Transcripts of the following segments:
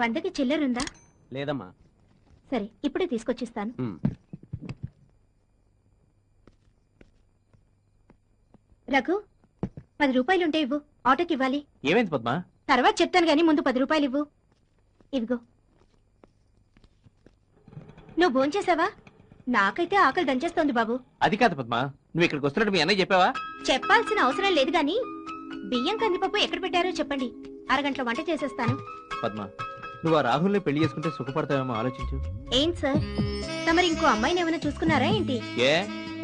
వందకి చిల్లరుందా? లేదమ్మా. సరే, ఇప్పుడే తీసుకొచ్చిస్తాను. రఘు, 10 రూపాయలుంటే ఇవ్వు, ఆటోకి ఇవ్వాలి. ఏమైంది పద్మా? తర్వాత చెప్తాను గానీ ముందు 10 రూపాయలు ఇవ్వు. ఇదిగో. నువ్వు భోంచేసావా? నాకైతే ఆకలి దంచేస్తోంది బాబు. అది కాదు పద్మా, నువ్వు ఇక్కడికి వస్తున్నట్టు మీ అన్నయ్య చెప్పావా? చెప్పాల్సిన అవసరం లేదు గాని బియ్యం కందిపప్పు ఎక్కడ పెట్టారో చెప్పండి, అరగంటలో వంట చేసేస్తాను. పద్మా, నువ్వు ఆ రాహుల్ని పెళ్లి చేసుకుంటే సుఖపడతావేమో ఆలోచించు. ఏంటి సార్, తమరు ఇంకో అమ్మాయిని ఏమైనా చూసుకున్నారా ఏంటి? ఏ,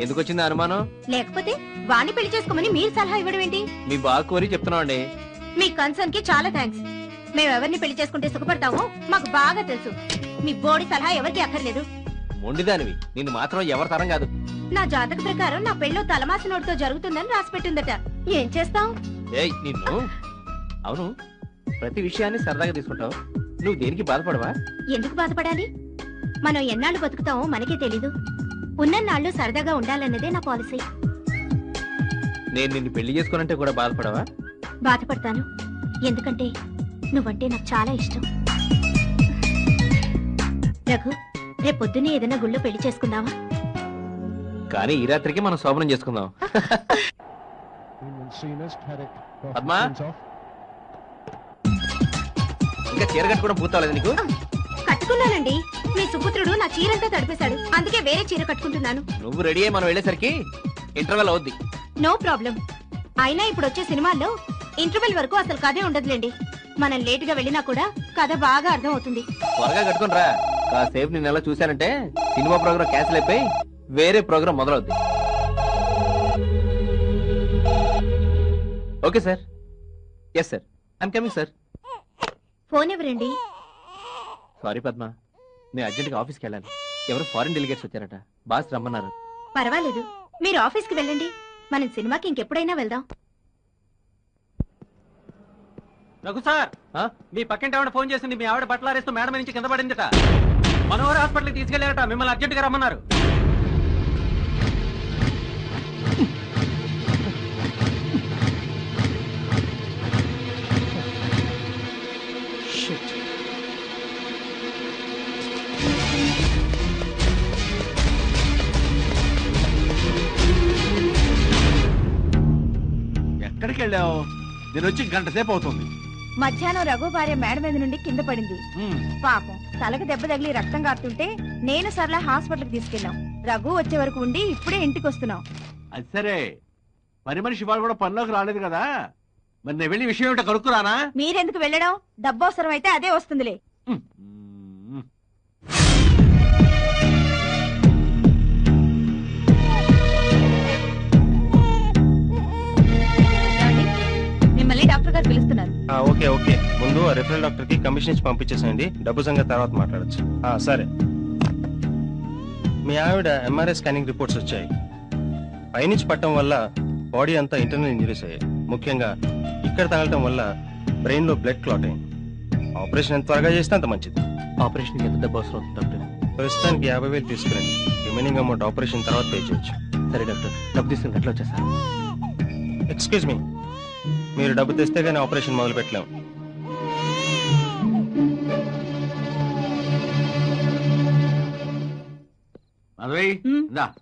ఎందుకు వచ్చింది అనుమానం? లేకపోతే వాణ్ణి పెళ్లి చేసుకోమని మీరు సలహా ఇవ్వడం ఏంటి? మీ బాగా కోరి చెప్తున్నావండి. మీ కన్సర్న్ కి చాలా థ్యాంక్స్. మేమెవరిని పెళ్లి చేసుకుంటే సుఖపడతామో మాకు బాగా తెలుసు. మీ బోడి సలహా ఎవరికి అక్కర్లేదు. మొండిదానివి, నిన్ను మాత్రం ఎవరి తరం కాదు. నా జాతక ప్రకారం నా పెళ్ళో తలమాసి నోటితో జరుగుతుందని రాసి పెట్టిందట. ఏం చేస్తాం? ఏయ్ నిన్ను. అవును, ప్రతి విషయాన్ని సరదాగా తీసుకుంటావు. నువ్వు దేనికి బాధపడవా? ఎందుకు బాధపడాలి? మనం ఎన్నాళ్ళు బతుకుతామో మనకే తెలీదు. ఉన్నన్నాళ్ళు సరదాగా ఉండాలన్నదే నా పాలసీ. నేను నిన్ను పెళ్లి చేసుకోనంటే కూడా బాధపడవా? బాధపడతాను, ఎందుకంటే నువ్వంటే నాకు చాలా ఇష్టం. రఘు, రేపు పొద్దున్నే ఏదైనా గుళ్ళో పెళ్లి చేసుకుందామా? కానీ ఈ రాత్రికి మనం శోభనం చేసుకుందాం. పద్మా, ఇంకా చీర కట్టుకోవడం పూర్తవలేదు నీకు? కట్టుకున్నానండి. మీ సుపుత్రుడు నా చీరంతా తడిపేశాడు, అందుకే వేరే చీర కట్టుకుంటున్నాను. నువ్వు రెడీ అయ్యి మనం వెళ్ళేసరికి ఇంటర్వెల్ అవుద్ది. No problem. అయినా ఇప్పుడు వచ్చే సినిమాల్లో ఇంటర్వెల్ వరకు అసలు కథే ఉండదులేండి. మనం లేటుగా వెళ్ళినా కూడా కథ బాగా అర్థం అవుతుంది. త్వరగా కట్టుకుని రా. కాసేపు నేను ఎలా చూశానంటే సినిమా ప్రోగ్రామ్ క్యాన్సిల్ అయిపోయి వేరే ప్రోగ్రామ్ మొదలవుద్ది. Okay sir. Yes sir, I'm coming sir. Phone ఎవరండి? సారీ పద్మా, నేను అర్జెంట్గా ఆఫీస్కి వెళ్ళాలి. ఎవరు ఫారిన్ డెలిగేట్స్ వచ్చారట, బాస్ రమ్మన్నారు. పర్వాలేదు, మీరు ఆఫీస్కి వెళ్ళండి. మనం సినిమాకి ఇంకెప్పుడైనా వెళ్దాం. రఘు సార్, మీ పక్కింటి ఆవిడ ఫోన్ చేసింది. మీ ఆవిడ బట్టలారేస్తూ మేడం నుంచి కింద పడిందట. మనోహర్ హాస్పిటల్కి తీసుకెళ్లారట. మిమ్మల్ని అర్జెంట్ గా రమ్మన్నారు. ఎక్కడికి వెళ్ళావు? నేను వచ్చి గంట సేపు అవుతుంది. మధ్యాహ్నం రఘు భార్య మేడ మీద నుండి కింద పడింది. పాపం తలకు దెబ్బ తగిలి రక్తం కారుతుంటే నేను సర్లా హాస్పిటల్కి తీసుకెళ్ళాం. రఘు వచ్చే వరకు ఉండి ఇప్పుడే ఇంటికి వస్తున్నాం. అది సరే, పని మనిషి వాళ్ళు కూడా పనిలోకి రాలేదు కదా. మరి నేను వెళ్ళి విషయం ఏమిటో కనుక్కురానా? మీరెందుకు వెళ్ళడం? డబ్బు అవసరం అయితే అదే వస్తుందిలే. మిమ్మల్ని డాక్టర్ గారు పిలుస్తున్నారు. ఓకే ఓకే, ముందు రిఫరల్ డాక్టర్ కి కమిషన్ ఇచ్చి పంపించేసేయండి. డబ్బు సంగతి తర్వాత మాట్లాడచ్చు. సరే, మీ ఆవిడ ఎంఆర్ఐ స్కానింగ్ రిపోర్ట్స్ వచ్చాయి. పైనుంచి పట్టడం వల్ల బాడీ అంతా ఇంటర్నల్ ఇంజరీస్ అయ్యాయి. ముఖ్యంగా ఇక్కడ తగలటం వల్ల బ్రెయిన్ లో బ్లడ్ క్లాట్ అయింది. ఆపరేషన్ ఎంత త్వరగా చేస్తే అంత మంచిది. ఆపరేషన్ ఎంత డబ్బు అవసరం అవుతుంది డాక్టర్? ప్రస్తుతానికి 50,000 తీసుకురండి. రిమైనింగ్ అమౌంట్ ఆపరేషన్ తర్వాత పే చేయొచ్చు. సరే డాక్టర్, డబ్బు తీసుకుని ఎట్లా వచ్చేసాను? ఎక్స్క్యూజ్ మీ, మీరు డబ్బు తెస్తే కానీ ఆపరేషన్ మొదలు పెట్టలేము.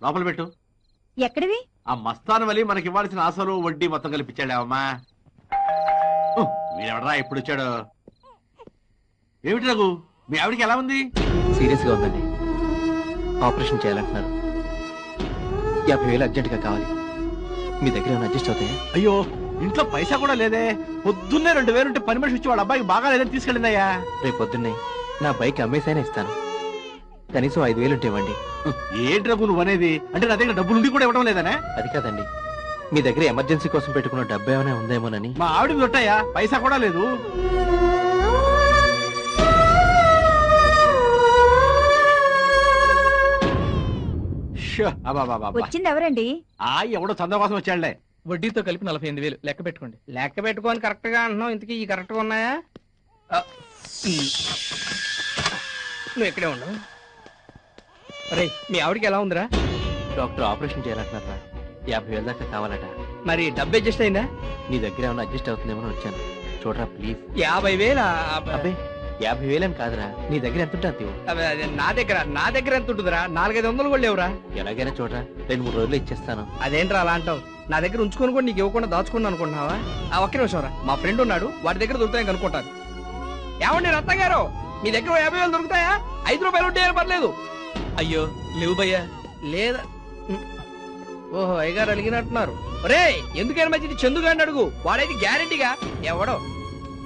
లోపల పెట్టు. ఎక్కడివి? ఆ మస్తాన్ వలి మనకి ఇవ్వాల్సిన ఆశలు వడ్డీ మొత్తం కల్పించాడావమ్మా. వీడెవడరా ఎప్పుడు వచ్చాడు? ఏమిటి రఘు, మీ ఆవిడికి ఎలా ఉంది? సీరియస్ గా ఉందండి. ఆపరేషన్ చేయాలంటున్నారు. 50,000 అర్జెంట్ గా కావాలి. మీ దగ్గర ఏమైనా అడ్జస్ట్ అవుతాయా? అయ్యో, ఇంట్లో పైసా కూడా లేదే. పొద్దున్నే 2,000 ఉంటే పని మనిషి వచ్చి వాళ్ళ అబ్బాయికి బాగా లేదని తీసుకెళ్ళిందయ్యా. రేపు పొద్దున్నే నా బైక్ అమ్మేసైనా ఇస్తాను. కనీసం 5,000 ఉంటే ఇవ్వండి. ఏంటి రఘు నువ్వు అనేది? అంటే నా దగ్గర డబ్బులు ఉండి కూడా ఇవ్వడం లేదనే? అది కాదండి, మీ దగ్గర ఎమర్జెన్సీ కోసం పెట్టుకున్న డబ్బు ఏమైనా ఉందేమోనని. మా ఆవిడకి దొట్టాయా, పైసా కూడా లేదు. వచ్చింది ఎవరండి? ఎవడో చందా కోసం వచ్చాడులే. వడ్డీతో కలిపి 48,000 లెక్క పెట్టుకోండి. లెక్క పెట్టుకోని కరెక్ట్ గా అంటున్నావు. ఇంతకీ ఈ కరెక్ట్ గా ఉన్నాయా? నువ్వు ఎక్కడే ఉండవు. అరే, మీ ఆవిడకి ఎలా ఉందిరా? Doctor operation చేయాలంటున్నారా? 50,000 దాకా కావాలట. మరి డబ్బు అడ్జస్ట్ అయిందా? నీ దగ్గర ఏమైనా అడ్జస్ట్ అవుతుందేమో వచ్చాను, చూడరా ప్లీజ్. 50,000? అబ్బే 50,000 అని కాదురా, నీ దగ్గర ఎంత ఉంటుంది అంతే. నా దగ్గర ఎంత ఉంటుందిరా? 400-500 కూడా లేవురా. ఎలాగైనా చూడరా, 2-3 రోజులు ఇచ్చేస్తాను. అదేంట్రా అలా అంటావు? నా దగ్గర ఉంచుకొని కూడా నీకు ఇవ్వకుండా దాచుకున్నా అనుకుంటున్నావా? ఒక్క నిమిషం రా, మా ఫ్రెండ్ ఉన్నాడు, వాడి దగ్గర దొరుకుతాయని కనుక్కుంటాను. ఏమండి రత్న గారు, మీ దగ్గర 50,000 దొరుకుతాయా? 5 రూపాయలు ఉంటే పర్లేదు. అయ్యో లేవు భయ్యా. లేదా? ఓహో, అయ్యగారు అడిగినట్టున్నారు. రే, ఎందుకైనా మంచిది చందుగాడిని అడుగు, వాడైతే గ్యారెంటీగా ఎవడో.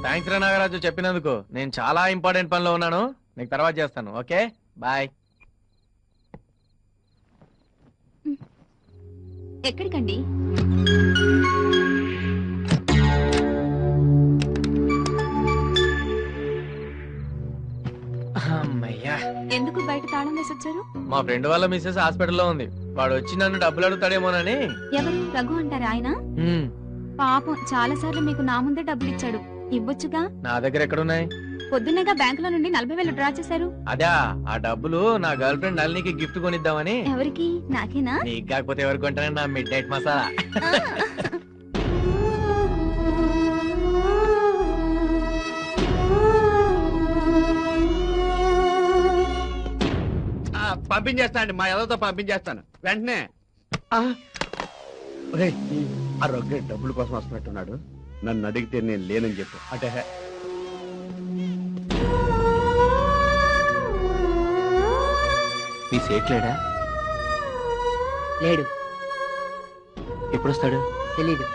థ్యాంక్స్ రా నాగరాజు చెప్పినందుకు. నేను చాలా ఇంపార్టెంట్ పనిలో ఉన్నాను, నీకు తర్వాత చేస్తాను. Okay bye. ఎక్కడికండి? అమ్మయ్యా, ఎందుకు బయట తాళం వేసి వచ్చారు? మా ఫ్రెండ్ వాళ్ళ మిస్సెస్ హాస్పిటల్లో ఉంది, వాడు వచ్చి నన్ను డబ్బులు అడుగుతాడేమోనని. ఎవరు? రఘు అంటారా ఆయన? పాపం చాలా సార్లు మీకు నా ముందే డబ్బులు ఇచ్చాడు, ఇవ్వొచ్చుగా. నా దగ్గర ఎక్కడున్నాయి? పొద్దున్నగా బ్యాంకులో నుండి 40,000 డ్రా చేశారు. అదా, ఆ డబ్బులు నా గర్ల్ ఫ్రెండ్ నళినికి గిఫ్ట్ కొనిద్దామని. ఎవరికి? నాకేనా? నీకు కాకపోతే ఎవరికి కొంటానే నా మిడ్ నైట్ మసాలా. పంపించేస్తానండి, మా ఎదవతో పంపించేస్తాను వెంటనే. ఒరేయ్, ఆ రొగ్గే డబ్బుల కోసం వస్తున్నట్టున్నాడు, నన్ను అడిగితే నేను లేనని చెప్పు. అంటే మీ సేట్ లేడా? లేడు. ఎప్పుడు వస్తాడు? తెలీదు.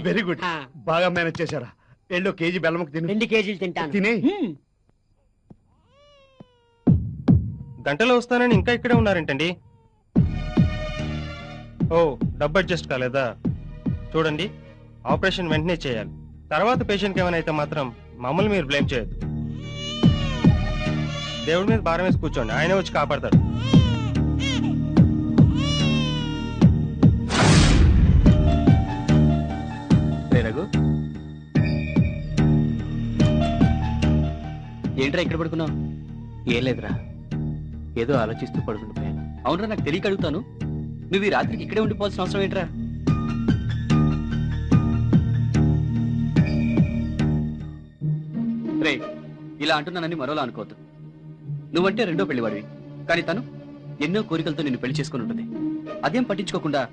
వెరీ గుడ్, బాగా మేనేజ్ చేశారా. 2 కేజీ బెల్లముకు తిను. 2 కేజీలు తింటాను. తినే. గంటలో వస్తానని ఇంకా ఇక్కడే ఉన్నారేంటండి? ఓ, డబ్బు అడ్జస్ట్ కాలేదా? చూడండి, ఆపరేషన్ వెంటనే చేయాలి. తర్వాత పేషెంట్కి ఏమైనా అయితే మాత్రం మమ్మల్ని మీరు బ్లేమ్ చేయొద్దు. దేవుడి మీద భారం వేసి కూర్చోండి, ఆయనే వచ్చి కాపాడతాడు. రఘు, ఏంట్రా ఇక్కడ పడుకున్నావు? ఏం లేదురా, ఏదో ఆలోచిస్తూ పడుకుండిపోయాను. అవునరా, నాకు తెలియక అడుగుతాను, నువ్వు ఈ రాత్రికి ఇక్కడే ఉండిపోవాల్సిన అవసరం ఏంట్రా? రే, ఇలా అంటున్నానని మరోలా అనుకోవద్దు. నువ్వంటే 2వ పెళ్లివాడివి, కానీ తను ఎన్నో కోరికలతో నిన్ను పెళ్లి చేసుకుని ఉంటుంది. అదేం పట్టించుకోకుండా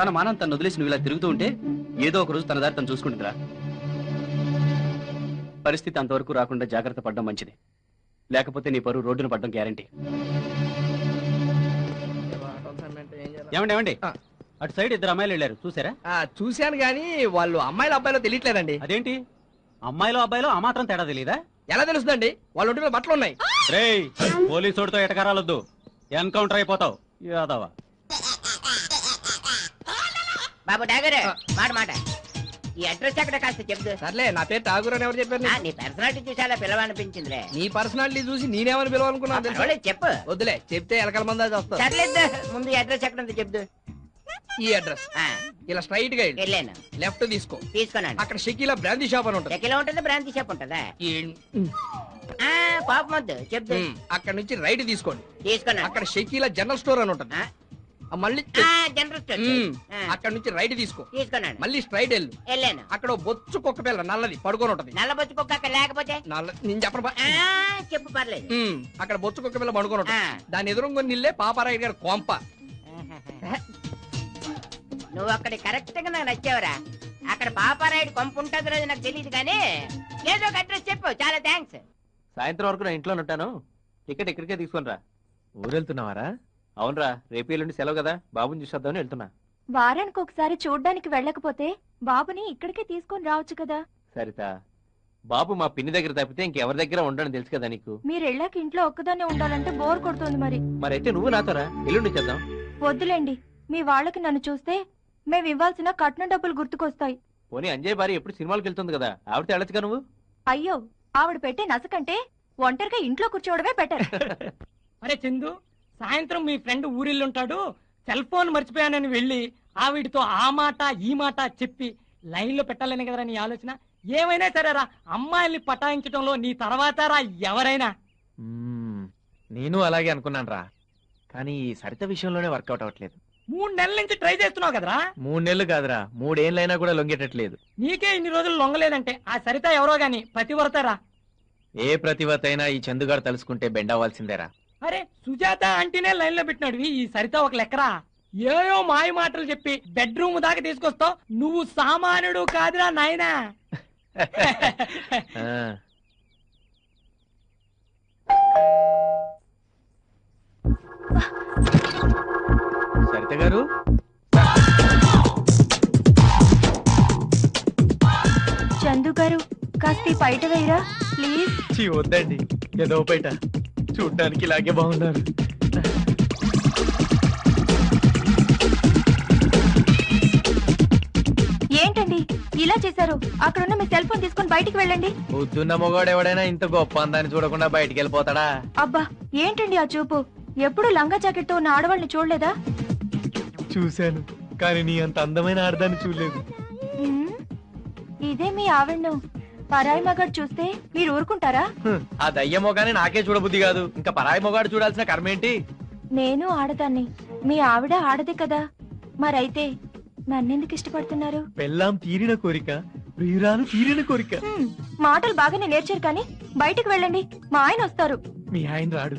తన మానాన్ని తను వదిలేసి నువ్వు ఇలా తిరుగుతూ ఉంటే ఏదో ఒక రోజు తన దారి తను చూసుకుంటుందిరా. పరిస్థితి అంతవరకు రాకుండా జాగ్రత్త పడడం మంచిది, లేకపోతే నీ పరువు రోడ్డున పడడం గ్యారంటీ. ఏమండి, అటు సైడ్ 2 అమ్మాయిలు వెళ్ళారు, చూసారా? చూశాను గానీ వాళ్ళు అమ్మాయిలు అబ్బాయిలో తెలియట్లేదండి. అదేంటి, అమ్మాయిలో అబ్బాయిలో ఆ మాత్రం తేడా తెలీదా? ఎలా తెలుస్తుందండి? వాళ్ళ ఒంటిలో బట్టలు ఉన్నాయి. రేయ్, పోలీసోడితో ఎటకారాలొద్దు, ఎన్కౌంటర్ అయిపోతావు యాదవా. బాబు డాగర్, మాట ఈ అడ్రస్ ఎక్కడ కాస్త చెప్దు. సర్లే, నా పేరు ఠాగూర్ అని ఎవరు చెప్పారు? నీ పర్సనాలిటీ చూసి అలా పిలవనిపించిందిలే. నీ పర్సనాలిటీ చూసి నేనేమని పిలవాలనుకున్నాను? చెప్పు. వద్దులే, చెప్తే ఎలకల మంది వస్తా. సర్లేదు, ముందు ఈ అడ్రస్ ఎక్కడ ఉందో చెప్దు. ఈ అడ్రస్ ఇలా స్ట్రైట్ గా వెళ్ళాను, లెఫ్ట్ తీసుకున్నాను. అక్కడ షకీలా బ్రాందీ షాప్ అని ఉంటుంది. ఎక్కడ ఉంటుంది? బ్రాంతి షాప్ ఉంటుందా? పాపం వద్దు, చెప్దు. అక్కడ నుంచి రైట్ తీసుకోండి, తీసుకున్నాను. అక్కడ షకీలా జనరల్ స్టోర్ అని ఉంటుంది. మళ్ళీ జనరల్ స్టోర్. అక్కడ నుంచి రైట్ తీసుకో, తీసుకున్నాను. మళ్ళీ స్ట్రైట్ వెళ్ళాను. అక్కడ బొచ్చు కుక్క పిల్ల నల్లది పడుకొని ఉంటది. నల్ల బొచ్చు కుక్క అక్కడ లేకపోతే నేను చెప్పను. చెప్పు, పర్లేదు. అక్కడ బొచ్చు కుక్క పిల్ల పడుకొని ఉంటది. దాని ఎదురుకొని నిల్లే పాపారాయుడు గారు కొంప. నువ్వు అక్కడ కరెక్ట్ గా నాకు నచ్చావురా. అక్కడ పాపారాయుడు కొంప ఉంటుంది రోజు నాకు తెలియదు, కానీ ఏదో ఒక అడ్రస్ చెప్పు. చాలా థ్యాంక్స్. సాయంత్రం వరకు నా ఇంట్లో ఉంటాను, టికెట్ ఇక్కడికే తీసుకొని రా. ఊరెళ్తున్నావారా? అవునరా, రేపు ఎల్లుండి సెలవు కదా, బాబుని చూసేద్దామని వెళ్తున్నా. వారానికి ఒకసారి చూడ్డానికి వెళ్ళకపోతే బాబుని ఇక్కడికే తీసుకొని రావచ్చు కదా. సరిత, బాబు మా పిన్ని దగ్గర తప్పితే ఇంకెవరి దగ్గర ఉండని తెలుసు కదా నీకు. మీరు వెళ్ళాక ఇంట్లో ఒక్కదాన్నే ఉండాలంటే బోర్ కొడుతుంది. మరైతే నువ్వు నాతోరా, ఎల్లుండి చేద్దాం. వద్దులేండి, మీ వాళ్ళకి నన్ను చూస్తే మేము ఇవ్వాల్సిన కట్నం డబ్బులు గుర్తుకొస్తాయి. పోనీ అంజయ్ భార్య ఎప్పుడు సినిమాలకు వెళ్తుంది కదా, ఆవిడతో వెళ్ళొచ్చుగా నువ్వు. అయ్యో, ఆవిడ పెట్టే నసకంటే ఒంటరిగా ఇంట్లో కూర్చోవడమే బెటర్. అరే చందు, సాయంత్రం మీ ఫ్రెండ్ ఊరిల్లుంటాడు, సెల్ ఫోన్ మర్చిపోయానని వెళ్ళి ఆవిడితో ఆ మాట ఈ మాట చెప్పి లైన్ లో పెట్టాలని కదరా నీ ఆలోచన. ఏమైనా సరేరా, అమ్మాయిల్ని పటాయించడంలో నీ తర్వాత రా ఎవరైనా. నేను అలాగే అనుకున్నాను రా, కానీ ఈ సరిత విషయంలోనే వర్కౌట్ అవ్వట్లేదు. 3 నెలల నుంచి ట్రై చేస్తున్నావు కదరా. 3 నెలలు కాదురా, 3 ఏళ్ళైనా కూడా లొంగేటట్లేదు. నీకే ఇన్ని రోజులు లొంగలేదంటే ఆ సరిత ఎవరో గాని పతివ్రతరా. ఏ ప్రతిభత అయినా ఈ చందుగారు తలుసుకుంటే బెండ్ అవ్వాల్సిందేరా. అరే సుజాత అంటేనే లైన్ లో పెట్టినాడు, ఈ సరిత ఒక లెక్కరా. ఏయో మాయ మాటలు చెప్పి బెడ్రూమ్ దాకా తీసుకొస్తావు. నువ్వు సామాన్యుడు కాదురా నాయనా. సరిత గారు, చందు గారు కాస్త బయట వేయరా ప్లీజ్. వద్దండి, ఏదో బయట చూడ్డానికి ఇలాగే బాగున్నారు. ఏంటండి ఇలా చేశారు? అక్కడున్న మీ సెల్ ఫోన్ తీసుకొని బయటికి వెళ్ళండి. పొద్దున్న మొగాడు ఎవడైనా ఇంత గొప్ప అందాన్ని చూడకుండా బయటికి వెళ్ళిపోతాడా? అబ్బా ఏంటండి ఆ చూపు? ఎప్పుడు లంగా జాకెట్ తో ఉన్న ఆడవాళ్ళని చూడలేదా? చూశాను, కానీ నీ అంత అందమైన ఆడదాన్ని చూడలేదు. ఉమ్, ఇదే మీ ఆవిడ్ను పరాయి మగాడు చూస్తే మీరు ఊరుకుంటారా? ఆ దయ్య మొగానే నాకే చూడబుద్ధి కాదు, ఇంకా పరాయి మొగాడు చూడాల్సిన కర్మేంటి? నేను ఆడదాన్ని, మీ ఆవిడ ఆడదే కదా, మరైతే నన్నెందుకు ఇష్టపడుతున్నారు? పెళ్ళాం తీరిన కోరిక, ప్రియురాలు తీరిన కోరిక. మాటలు బాగానే నేర్చారు కానీ బయటికి వెళ్ళండి, మా ఆయన వస్తారు. మీ ఆయన రాడు,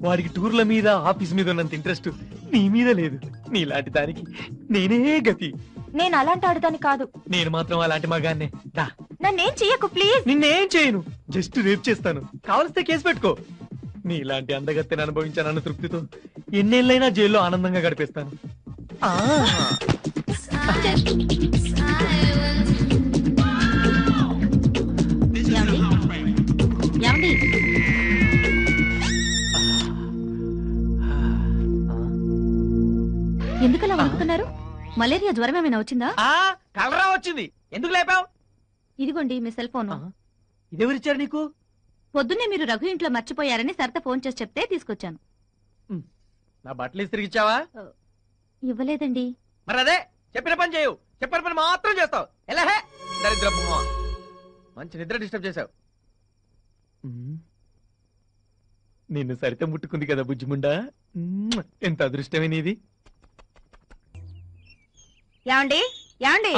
వాడికి టూర్ల మీద ఆఫీస్ మీద ఉన్నంత ఇంట్రెస్ట్ నీ మీద లేదు. నీలాంటి దానికి నేనే గతి. నేను అలాంటి ఆడదాన్ని కాదు. నేను మాత్రం అలాంటి మగాన్నే. దా, నన్నేం చెయ్యకు ప్లీజ్. నిన్నేం చేయను, జస్ట్ రేప్ చేస్తాను. కావలిస్తే కేసు పెట్టుకో. నీలాంటి అందగత్తెని అనుభవించానన్న తృప్తితో ఎన్నేళ్ళైనా జైల్లో ఆనందంగా గడిపేస్తాను. ఎందుకలా వణుకుతున్నారు? మలేరియా జ్వరం ఏమైనా వచ్చిందా? కలరా వచ్చింది. ఎందుకు లేపావు? ఇదిగోండి మీ సెల్ ఫోన్. ఇదెవరిచ్చారు నీకు? పొద్దున్నే మీరు రఘు ఇంట్లో మర్చిపోయారని సరిత ఫోన్ చేసి చెప్తే తీసుకొచ్చాను. నా బట్టలు ఇస్త్రీకిచ్చావా? ఇవ్వలేదండి. మరి అదే చెప్పిన పని చేయవు, చెప్పిన పని మాత్రం చేస్తావు. ఎలా హే దరిద్ర మంచి నిద్ర డిస్టర్బ్ చేశావు. నిన్ను సరిత ముట్టుకుంది కదా బుజ్జిముండా, ఎంత అదృష్టమే నీది. యాండి యాండి,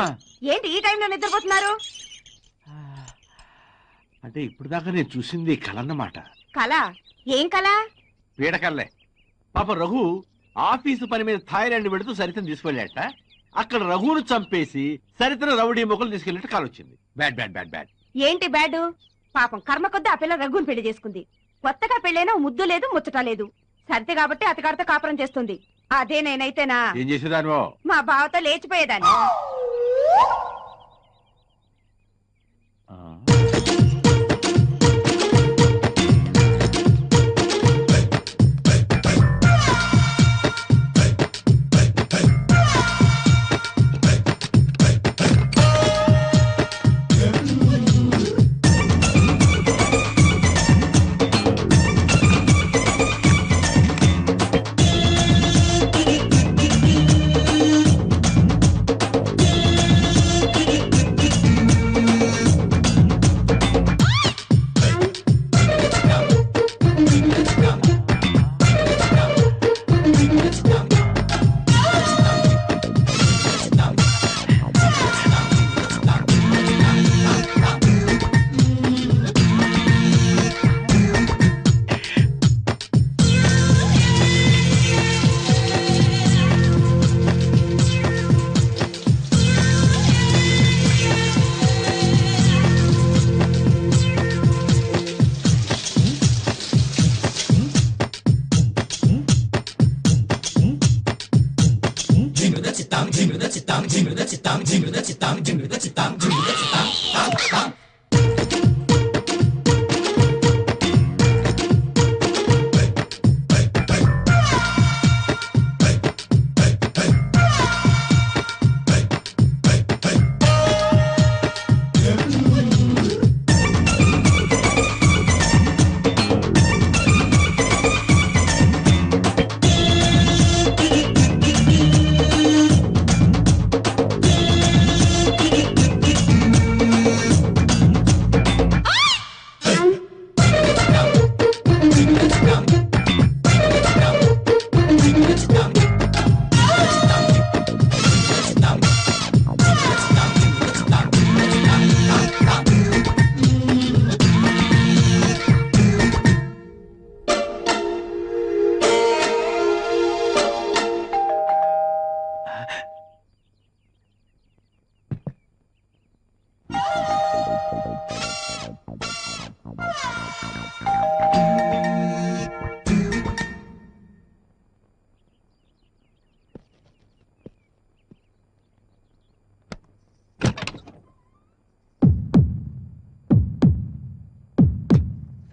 ఏంటి ఈ టైంలో నిద్రపోతున్నారు? అంటే ఇప్పుడు దాకా నేను చూసింది కలన్నమాట. కళ? ఏం కళ? పీడకల్లే. పాప రఘు ఆఫీసు పని మీద థాయిలాండ్ పెడుతూ సరితను తీసుకెళ్ళాట. అక్కడ రఘును చంపేసి సరితను రౌడీ మొక్కలు తీసుకెళ్ళినట్టు కాల్ వచ్చింది. Bad bad bad bad. ఏంటి బ్యాడ్? పాపం కర్మ కొద్ది ఆ పిల్ల రఘుని పెళ్లి చేసుకుంది. కొత్తగా పెళ్ళైనా ముద్దు లేదు, ముచ్చట లేదు. సరితే కాబట్టి అతగాడితో కాపురం చేస్తుంది. అదే నేనైతేనా ఏం చేసేదానివో? మా బావతో లేచిపోయేదాన్ని.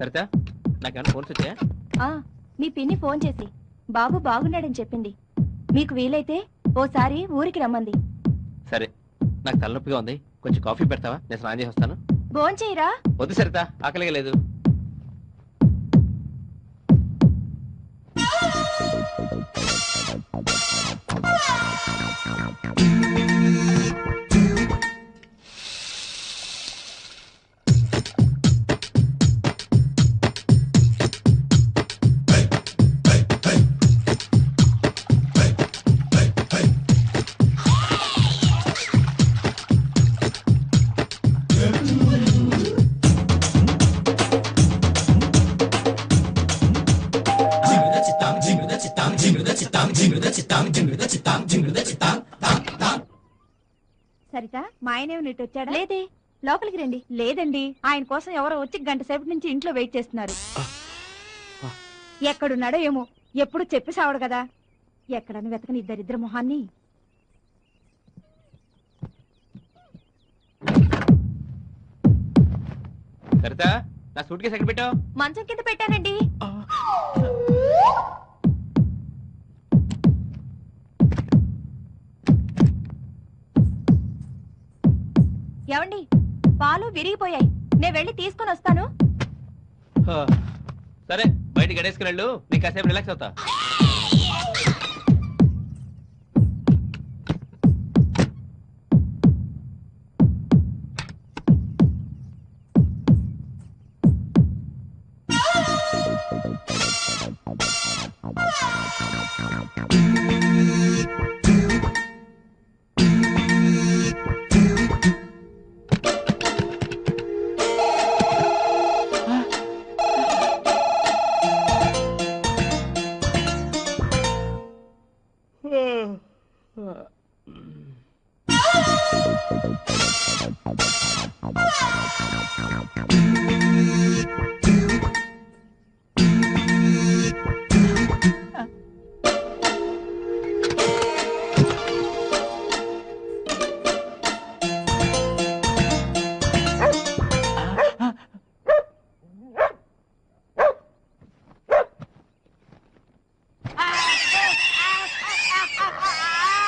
సరితా నాకేమన్నా ఫోన్స్ వచ్చాయా? ఆ మీ పిన్ని ఫోన్ చేసి బాబు బాగున్నాడని చెప్పింది. మీకు వీలైతే ఓసారి ఊరికి రమ్మంది. సరే, నాకు తలనొప్పిగా ఉంది, కొంచెం కాఫీ పెడతావా? నేను స్నానం చేసి వస్తాను. భోంచేయరా? వద్దు సరితా, ఆకలిగా లేదు. సరిత, మా ఆయన ఇటు వచ్చాడా? లేదే. లోపలికి రండి. లేదండి, ఆయన కోసం ఎవరో వచ్చి గంట సేపటి నుంచి ఇంట్లో వెయిట్ చేస్తున్నారు. ఎక్కడున్నాడో ఏమో, ఎప్పుడు చెప్పి సావడు కదా. ఎక్కడని వెతకని ఇద్దరిద్దరు మొహాన్ని. సరితా, నా సూట్ కేసు ఎక్కడ పెట్టావు? మంచం కింద పెట్టానండి. ఏమండి, పాలు విరిగిపోయాయి, నేను వెళ్ళి తీసుకొని వస్తాను. సరే, బయటికి గడేసుకుని వెళ్ళు, నీకు కాసేపు రిలాక్స్ అవుతా.